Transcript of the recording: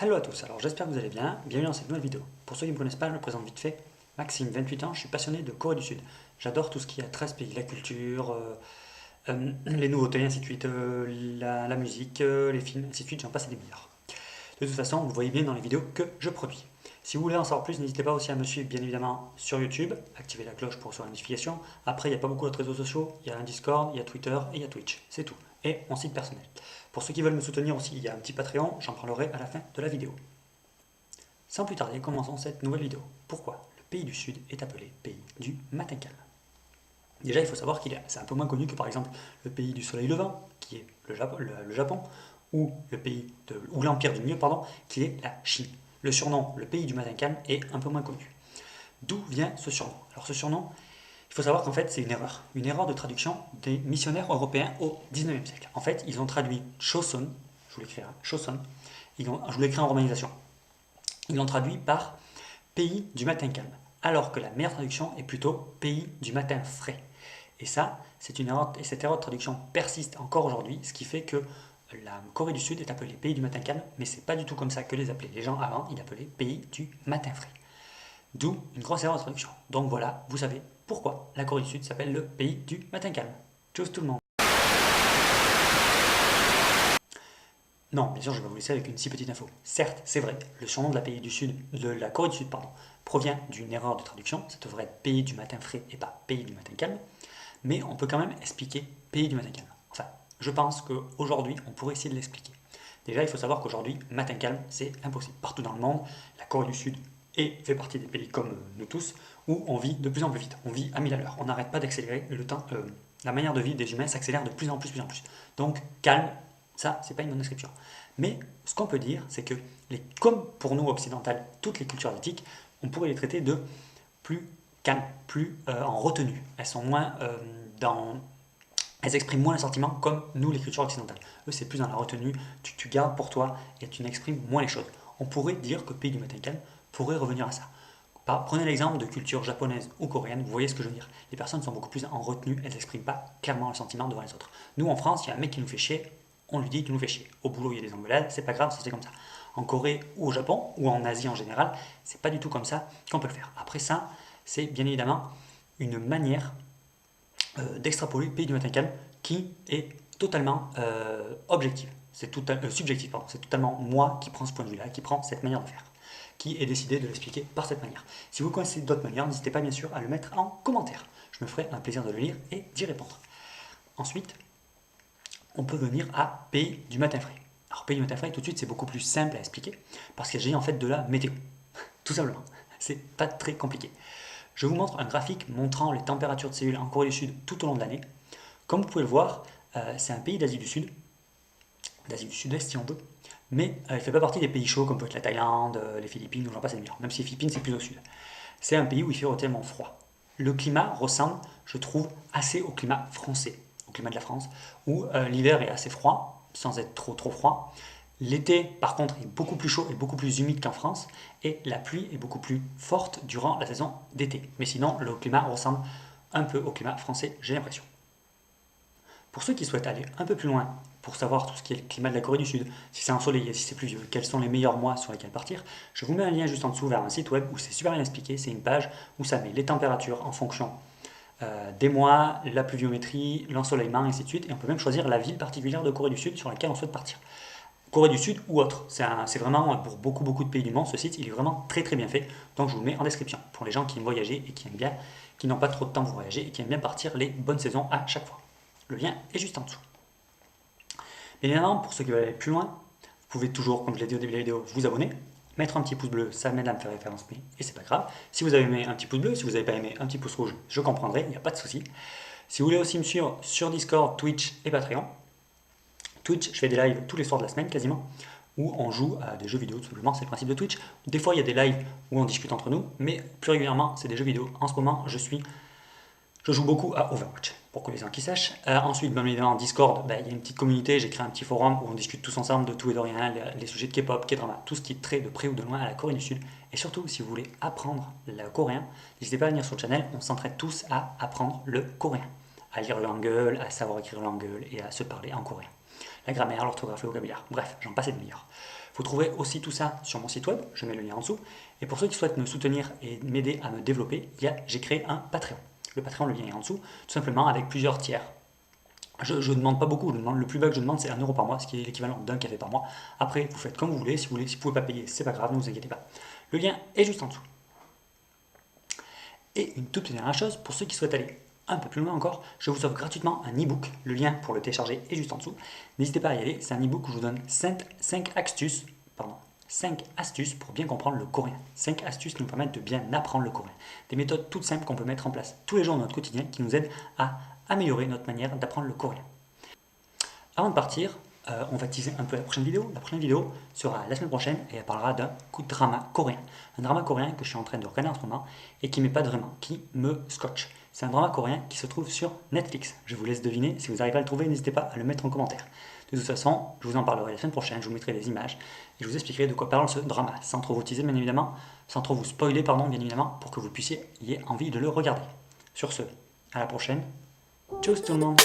Hello à tous, alors j'espère que vous allez bien, bienvenue dans cette nouvelle vidéo. Pour ceux qui ne me connaissent pas, je me présente vite fait. Maxime, 28 ans, je suis passionné de Corée du Sud. J'adore tout ce qui est 13 pays, la culture, les nouveautés, ainsi de suite, la musique, les films, ainsi de suite, j'en passe et des meilleurs. De toute façon, vous voyez bien dans les vidéos que je produis. Si vous voulez en savoir plus, n'hésitez pas aussi à me suivre bien évidemment sur YouTube, activez la cloche pour recevoir les notifications. Après, il n'y a pas beaucoup d'autres réseaux sociaux, il y a un Discord, il y a Twitter et il y a Twitch, c'est tout. Et mon site personnel. Pour ceux qui veulent me soutenir aussi, il y a un petit Patreon, j'en parlerai à la fin de la vidéo. Sans plus tarder, commençons cette nouvelle vidéo. Pourquoi le pays du Sud est appelé pays du matin calme? Déjà, il faut savoir c'est un peu moins connu que par exemple le pays du soleil levant, qui est le Japon, ou l'Empire du Milieu, pardon, qui est la Chine. Le surnom, le pays du matin calme, est un peu moins connu. D'où vient ce surnom? Alors ce surnom, il faut savoir qu'en fait c'est une erreur de traduction des missionnaires européens au 19e siècle. En fait, ils ont traduit Choson, je vous l'écris, Choson, je vous l'écris en romanisation, ils l'ont traduit par pays du matin calme, alors que la meilleure traduction est plutôt pays du matin frais. Et ça, c'est une erreur, et cette erreur de traduction persiste encore aujourd'hui, ce qui fait que la Corée du Sud est appelée pays du matin calme, mais c'est pas du tout comme ça que les appelaient les gens avant, ils l'appelaient pays du matin frais. D'où une grosse erreur de traduction. Donc voilà, vous savez pourquoi la Corée du Sud s'appelle le pays du matin calme. Tchuss tout le monde. Non, bien sûr, je vais vous laisser avec une si petite info. Certes, c'est vrai, le surnom de la Corée du Sud, provient d'une erreur de traduction. Ça devrait être pays du matin frais et pas pays du matin calme. Mais on peut quand même expliquer pays du matin calme. Enfin, je pense qu'aujourd'hui, on pourrait essayer de l'expliquer. Déjà, il faut savoir qu'aujourd'hui, matin calme, c'est impossible. Partout dans le monde, la Corée du Sud fait partie des pays comme nous tous, où on vit de plus en plus vite. On vit à 1000 à l'heure. On n'arrête pas d'accélérer. La manière de vivre des humains s'accélère de plus en plus, plus en plus. Donc, calme, ça, c'est pas une bonne description. Mais ce qu'on peut dire, c'est que, comme pour nous occidentales, toutes les cultures asiatiques, on pourrait les traiter de plus calmes, plus en retenue. Elles sont moins elles expriment moins les sentiments comme nous, les cultures occidentales. Eux, c'est plus dans la retenue, tu gardes pour toi et tu n'exprimes moins les choses. On pourrait dire que pays du matin calme pourrait revenir à ça. Prenez l'exemple de culture japonaise ou coréenne, vous voyez ce que je veux dire. Les personnes sont beaucoup plus en retenue, elles n'expriment pas clairement leurs sentiments devant les autres. Nous, en France, il y a un mec qui nous fait chier, on lui dit tu nous fais chier. Au boulot, il y a des engueulades, c'est pas grave, c'est comme ça. En Corée ou au Japon, ou en Asie en général, c'est pas du tout comme ça qu'on peut le faire. Après ça, c'est bien évidemment une manière d'extrapoler le pays du matin calme qui est totalement objective. C'est subjectif, pardon. C'est totalement moi qui prends ce point de vue-là, qui prend cette manière de faire, qui est décidé de l'expliquer par cette manière. Si vous connaissez d'autres manières, n'hésitez pas bien sûr à le mettre en commentaire. Je me ferai un plaisir de le lire et d'y répondre. Ensuite, on peut venir à pays du matin frais. Alors pays du matin frais, tout de suite, c'est beaucoup plus simple à expliquer parce qu'il s'agit en fait de la météo. Tout simplement. C'est pas très compliqué. Je vous montre un graphique montrant les températures de Séoul en Corée du Sud tout au long de l'année. Comme vous pouvez le voir, c'est un pays d'Asie du Sud, d'Asie du Sud-Est si on veut, mais il ne fait pas partie des pays chauds comme peut être la Thaïlande, les Philippines ou j'en passe des meilleurs, même si les Philippines c'est plus au sud. C'est un pays où il fait relativement froid. Le climat ressemble, je trouve, assez au climat français, au climat de la France, où l'hiver est assez froid, sans être trop froid. L'été, par contre, est beaucoup plus chaud et beaucoup plus humide qu'en France, et la pluie est beaucoup plus forte durant la saison d'été. Mais sinon, le climat ressemble un peu au climat français, j'ai l'impression. Pour ceux qui souhaitent aller un peu plus loin, pour savoir tout ce qui est le climat de la Corée du Sud, si c'est ensoleillé, si c'est pluvieux, quels sont les meilleurs mois sur lesquels partir, je vous mets un lien juste en dessous vers un site web où c'est super bien expliqué, c'est une page où ça met les températures en fonction des mois, la pluviométrie, l'ensoleillement, et ainsi de suite, et on peut même choisir la ville particulière de Corée du Sud sur laquelle on souhaite partir. Corée du Sud ou autre. C'est vraiment pour beaucoup de pays du monde, ce site, il est vraiment très bien fait. Donc je vous le mets en description pour les gens qui aiment voyager et qui aiment bien, qui n'ont pas trop de temps pour voyager et qui aiment bien partir les bonnes saisons à chaque fois. Le lien est juste en dessous. Bien évidemment, pour ceux qui veulent aller plus loin, vous pouvez toujours, comme je l'ai dit au début de la vidéo, vous abonner, mettre un petit pouce bleu, ça m'aide à me faire référencer et c'est pas grave. Si vous avez aimé un petit pouce bleu, si vous n'avez pas aimé un petit pouce rouge, je comprendrai, il n'y a pas de souci. Si vous voulez aussi me suivre sur Discord, Twitch et Patreon, Twitch, je fais des lives tous les soirs de la semaine quasiment, où on joue à des jeux vidéo, tout simplement, c'est le principe de Twitch. Des fois, il y a des lives où on discute entre nous, mais plus régulièrement, c'est des jeux vidéo. En ce moment, je joue beaucoup à Overwatch, pour que les gens qui sachent. Ensuite, bien évidemment, Discord, il y a une petite communauté, j'ai créé un petit forum où on discute tous ensemble de tout et de rien, les sujets de K-pop, K-drama, tout ce qui est trait de près ou de loin à la Corée du Sud. Et surtout, si vous voulez apprendre le coréen, n'hésitez pas à venir sur le channel, on s'entraide tous à apprendre le coréen, à lire le hangul, à savoir écrire le hangul et à se parler en coréen. La grammaire, l'orthographe, le vocabulaire, bref, j'en passe et de meilleurs. Vous trouverez aussi tout ça sur mon site web, je mets le lien en dessous. Et pour ceux qui souhaitent me soutenir et m'aider à me développer, j'ai créé un Patreon. Le Patreon, le lien est en dessous, tout simplement avec plusieurs tiers. Je ne demande pas beaucoup, le plus bas que je demande c'est 1 euro par mois, ce qui est l'équivalent d'un café par mois. Après, vous faites comme vous voulez, si vous ne pouvez pas payer, c'est pas grave, ne vous inquiétez pas. Le lien est juste en dessous. Et une toute dernière chose, pour ceux qui souhaitent aller un peu plus loin encore, je vous offre gratuitement un e-book, le lien pour le télécharger est juste en dessous. N'hésitez pas à y aller, c'est un e-book où je vous donne 5 astuces pour bien comprendre le coréen. 5 astuces qui nous permettent de bien apprendre le coréen. Des méthodes toutes simples qu'on peut mettre en place tous les jours dans notre quotidien qui nous aident à améliorer notre manière d'apprendre le coréen. Avant de partir, on va teaser un peu la prochaine vidéo. La prochaine vidéo sera la semaine prochaine et elle parlera d'un coup de drama coréen. Un drama coréen que je suis en train de regarder en ce moment et qui m'épate vraiment, qui me scotche. C'est un drama coréen qui se trouve sur Netflix. Je vous laisse deviner. Si vous arrivez à le trouver, n'hésitez pas à le mettre en commentaire. De toute façon, je vous en parlerai la semaine prochaine. Je vous mettrai des images et je vous expliquerai de quoi parle ce drama, sans trop vous teaser bien évidemment, sans trop vous spoiler bien évidemment, pour que vous puissiez y avoir envie de le regarder. Sur ce, à la prochaine. Tchuss tout le monde!